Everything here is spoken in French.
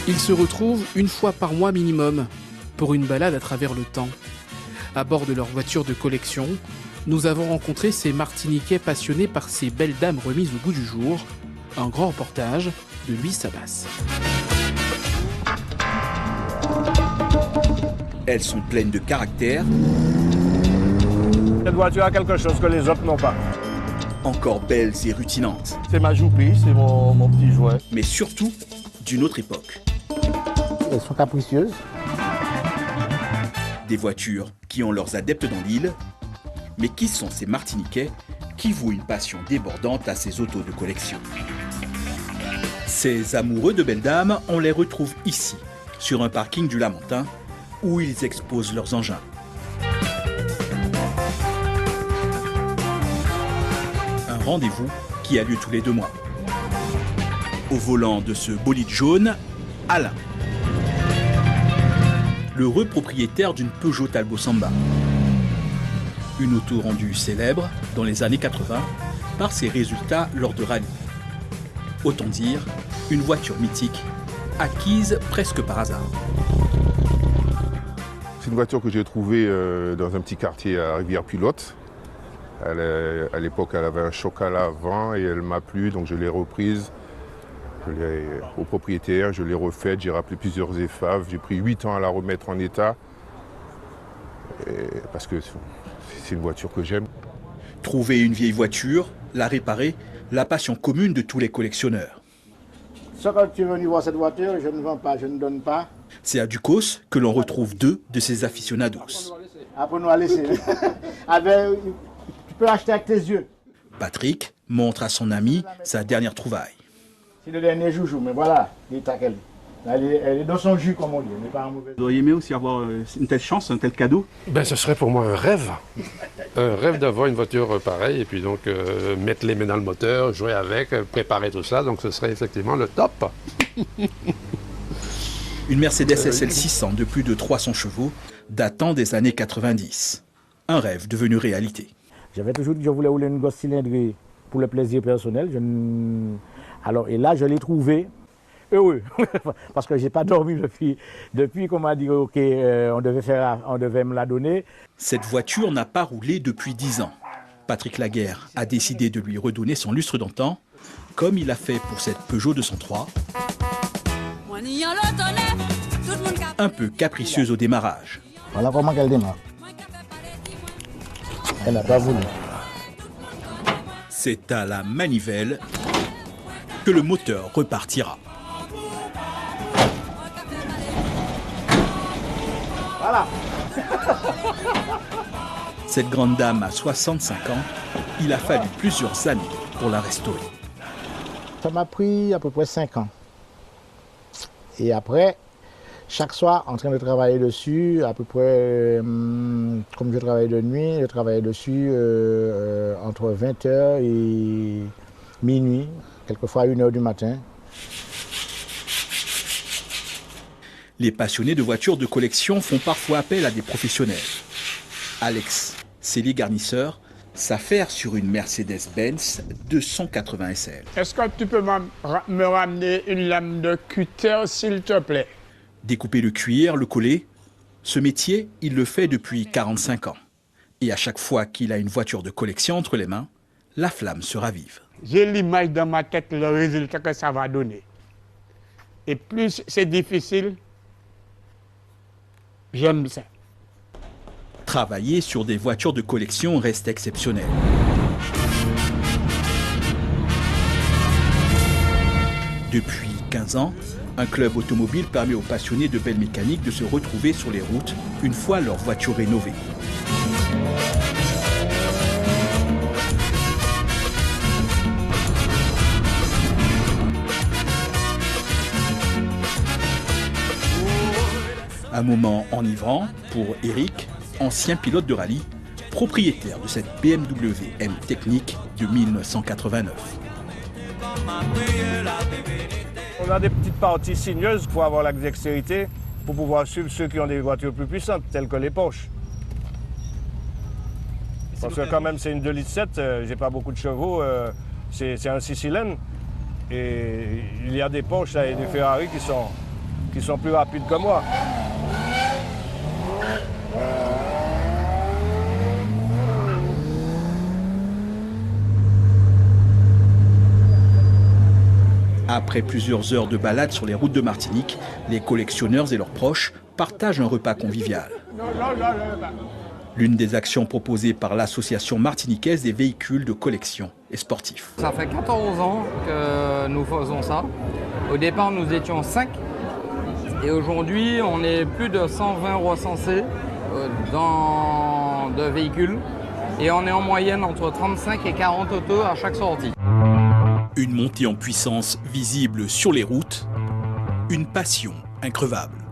Ils se retrouvent une fois par mois minimum pour une balade à travers le temps. À bord de leur voiture de collection, nous avons rencontré ces Martiniquais passionnés par ces belles dames remises au goût du jour. Un grand reportage de Louis Sabas. Elles sont pleines de caractère. Cette voiture a quelque chose que les autres n'ont pas. Encore belles et rutinantes. C'est ma joupie, c'est mon petit jouet. Mais surtout, d'une autre époque. Elles sont capricieuses. Des voitures qui ont leurs adeptes dans l'île. Mais qui sont ces Martiniquais qui vouent une passion débordante à ces autos de collection? Ces amoureux de belles dames, on les retrouve ici, sur un parking du Lamentin, où ils exposent leurs engins. Un rendez-vous qui a lieu tous les 2 mois. Au volant de ce bolide jaune, Alain, l'heureux propriétaire d'une Peugeot Talbot Samba. Une auto rendue célèbre dans les années 80 par ses résultats lors de rallye. Autant dire, une voiture mythique, acquise presque par hasard. C'est une voiture que j'ai trouvée dans un petit quartier à Rivière-Pilote. À l'époque, elle avait un choc à l'avant et elle m'a plu, donc je l'ai reprise. Au propriétaire, je l'ai refaite, j'ai rappelé plusieurs épaves. J'ai pris 8 ans à la remettre en état. Parce que c'est une voiture que j'aime. Trouver une vieille voiture, la réparer, la passion commune de tous les collectionneurs. Ça, quand tu es venu voir cette voiture, je ne vends pas, je ne donne pas. C'est à Ducos que l'on retrouve 2 de ces aficionados. Après, nous à laisser. Tu peux acheter avec tes yeux. Patrick montre à son ami sa dernière trouvaille. C'est le dernier joujou, mais voilà, elle est dans son jus, comme on dit, elle n'est pas en mauvaise. Vous auriez aimé aussi avoir une telle chance, un tel cadeau? Ce serait pour moi un rêve. Un rêve d'avoir une voiture pareille et puis donc mettre les mains dans le moteur, jouer avec, préparer tout ça. Donc ce serait effectivement le top. Une Mercedes SL 600 de plus de 300 chevaux datant des années 90. Un rêve devenu réalité. J'avais toujours dit que je voulais rouler une grosse cylindrée pour le plaisir personnel. Alors, et là, je l'ai trouvé heureux, parce que je n'ai pas dormi depuis qu'on m'a dit ok, on devait me la donner. Cette voiture n'a pas roulé depuis 10 ans. Patrick Laguerre a décidé de lui redonner son lustre d'antan, comme il a fait pour cette Peugeot 203, un peu capricieuse au démarrage. Voilà comment elle démarre. Elle n'a pas voulu. C'est à la manivelle que le moteur repartira. Voilà. Cette grande dame a 65 ans. Il a fallu plusieurs années pour la restaurer. Ça m'a pris à peu près 5 ans. Et après, chaque soir, en train de travailler dessus, à peu près, comme je travaille de nuit, je travaillais dessus entre 20h et minuit, quelquefois 1h du matin. Les passionnés de voitures de collection font parfois appel à des professionnels. Alex, scellé garnisseur, s'affaire sur une Mercedes-Benz 280 SL. Est-ce que tu peux me ramener une lame de cutter, s'il te plaît? Découper le cuir, le coller, ce métier, il le fait depuis 45 ans. Et à chaque fois qu'il a une voiture de collection entre les mains, la flamme se ravive. J'ai l'image dans ma tête, le résultat que ça va donner. Et plus c'est difficile, j'aime ça. Travailler sur des voitures de collection reste exceptionnel. Depuis 15 ans, un club automobile permet aux passionnés de belle mécanique de se retrouver sur les routes une fois leur voiture rénovée. Un moment enivrant pour Eric, ancien pilote de rallye, propriétaire de cette BMW M Technique de 1989. On a des petites parties sinueuses pour avoir la dextérité, pour pouvoir suivre ceux qui ont des voitures plus puissantes, telles que les Porsche. Parce que quand même c'est une 2,7 litres, j'ai pas beaucoup de chevaux, c'est un 6 cylindres. Et il y a des Porsche et des Ferrari qui sont qui sont plus rapides que moi. Après plusieurs heures de balade sur les routes de Martinique, les collectionneurs et leurs proches partagent un repas convivial. L'une des actions proposées par l'association martiniquaise des véhicules de collection et sportifs. Ça fait 14 ans que nous faisons ça. Au départ, nous étions 5 et aujourd'hui, on est plus de 120 recensés de véhicules et on est en moyenne entre 35 et 40 autos à chaque sortie. Une montée en puissance visible sur les routes, une passion increvable.